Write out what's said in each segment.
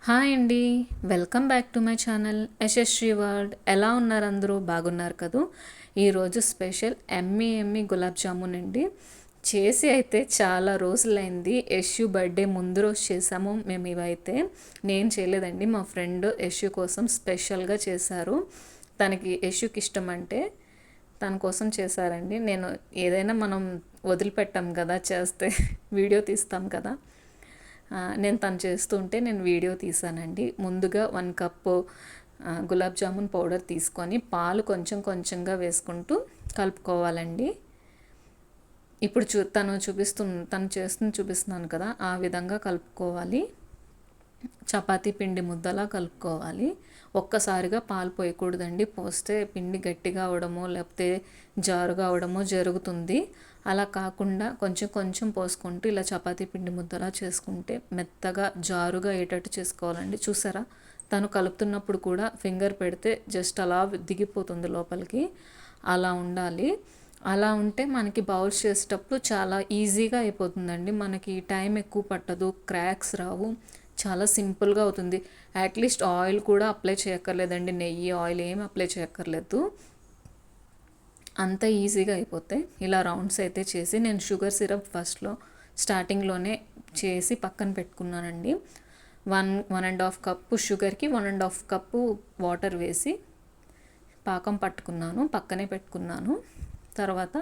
Hi అండి. Welcome back to my channel Yashasvi world. ఎలా ఉన్నారు అందరూ? బాగున్నారు కదూ? ఈరోజు స్పెషల్ ఎమ్మి ఎమ్మి గులాబ్ జామున్ అండి. చేసి అయితే చాలా రోజులైంది. యశు బర్త్డే ముందు రోజు చేసాము మేము. ఇవైతే నేను చేయలేదండి, మా ఫ్రెండ్ యశు కోసం స్పెషల్గా చేశారు. తనకి యశుకి ఇష్టం అంటే తన కోసం చేశారండి. నేను ఏదైనా మనం వదిలిపెట్టాం కదా, చేస్తే వీడియో తీస్తాం కదా. నేను తను చేస్తుంటే నేను వీడియో తీసానండి. ముందుగా 1 కప్పు గులాబ్ జామున్ పౌడర్ తీసుకొని పాలు కొంచెం కొంచెంగా వేసుకుంటూ కలుపుకోవాలండి. ఇప్పుడు తను చేస్తుంది చూపిస్తున్నాను కదా, ఆ విధంగా కలుపుకోవాలి. చపాతీ పిండి ముద్దలా కలుపుకోవాలి. ఒక్కసారిగా పాలు పోయకూడదండి. పోస్తే పిండి గట్టిగా అవడమో లేకపోతే జారుగా అవడమో జరుగుతుంది. అలా కాకుండా కొంచెం కొంచెం పోసుకుంటూ ఇలా చపాతీ పిండి ముద్దలా చేసుకుంటే మెత్తగా జారుగా అయ్యేటట్టు చేసుకోవాలండి. చూసారా, తను కలుపుతున్నప్పుడు కూడా ఫింగర్ పెడితే జస్ట్ అలా దిగిపోతుంది లోపలికి. అలా ఉండాలి. అలా ఉంటే మనకి బౌల్స్ చేసేటప్పుడు చాలా ఈజీగా అయిపోతుందండి. మనకి టైం ఎక్కువ పట్టదు, క్రాక్స్ రావు, చాలా సింపుల్గా అవుతుంది. అట్లీస్ట్ ఆయిల్ కూడా అప్లై చేయక్కర్లేదండి. నెయ్యి, ఆయిల్ ఏమి అప్లై చేయక్కర్లేదు. అంత ఈజీగా అయిపోతాయి. ఇలా రౌండ్స్ అయితే చేసి నేను షుగర్ సిరప్ స్టార్టింగ్లోనే చేసి పక్కన పెట్టుకున్నానండి. 1.5 కప్పు షుగర్కి 1.5 కప్పు వాటర్ వేసి పాకం పట్టుకున్నాను, పక్కనే పెట్టుకున్నాను. తర్వాత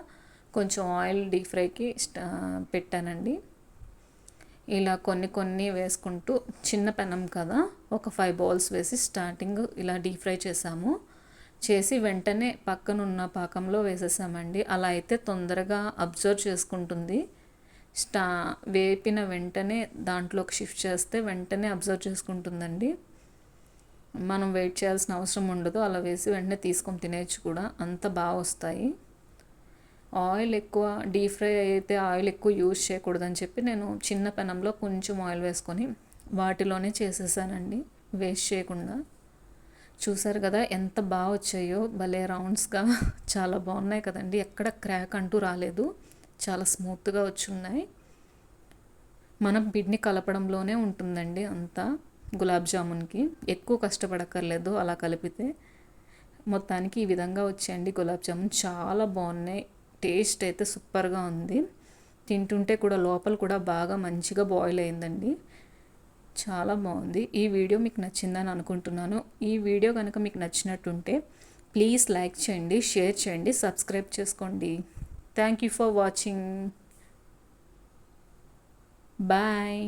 కొంచెం ఆయిల్ డీప్ ఫ్రైకి పెట్టానండి. ఇలా కొన్ని కొన్ని వేసుకుంటూ, చిన్న పెనం కదా, ఒక 5 బౌల్స్ వేసి స్టార్టింగ్ ఇలా డీప్ ఫ్రై చేసి వెంటనే పక్కనున్న పాకంలో వేసేసామండి. అలా అయితే తొందరగా అబ్జర్వ్ చేసుకుంటుంది. వేపిన వెంటనే దాంట్లోకి షిఫ్ట్ చేస్తే వెంటనే అబ్జర్వ్ చేసుకుంటుందండి. మనం వెయిట్ చేయాల్సిన అవసరం ఉండదు. అలా వేసి వెంటనే తీసుకొని తినేయచ్చు కూడా, అంత బాగా వస్తాయి. ఆయిల్ ఎక్కువ డీప్ ఫ్రై అయితే ఆయిల్ ఎక్కువ యూజ్ చేయకూడదని చెప్పి నేను చిన్న పెనంలో కొంచెం ఆయిల్ వేసుకొని వాటిలోనే చేసేసానండి, వేస్ట్ చేయకుండా. చూసారు కదా ఎంత బాగా వచ్చాయో, భలే రౌండ్స్గా చాలా బాగున్నాయి కదండి. ఎక్కడ క్రాక్ అంటూ రాలేదు, చాలా స్మూత్గా వచ్చున్నాయి. మనం పిండిని కలపడంలోనే ఉంటుందండి అంతా. గులాబ్ జామున్కి ఎక్కువ కష్టపడక్కర్లేదు అలా కలిపితే. మొత్తానికి ఈ విధంగా వచ్చాయండి గులాబ్ జామున్. చాలా బాగున్నాయి. టేస్ట్ అయితే సూపర్గా ఉంది. తింటుంటే కూడా లోపల కూడా బాగా మంచిగా బాయిల్ అయిందండి. చాలా బాగుంది. ఈ వీడియో మీకు నచ్చిందని అనుకుంటున్నాను. ఈ వీడియో కనుక మీకు నచ్చినట్టుంటే ప్లీజ్ లైక్ చేయండి, షేర్ చేయండి, సబ్స్క్రైబ్ చేసుకోండి. Thank you for watching. Bye.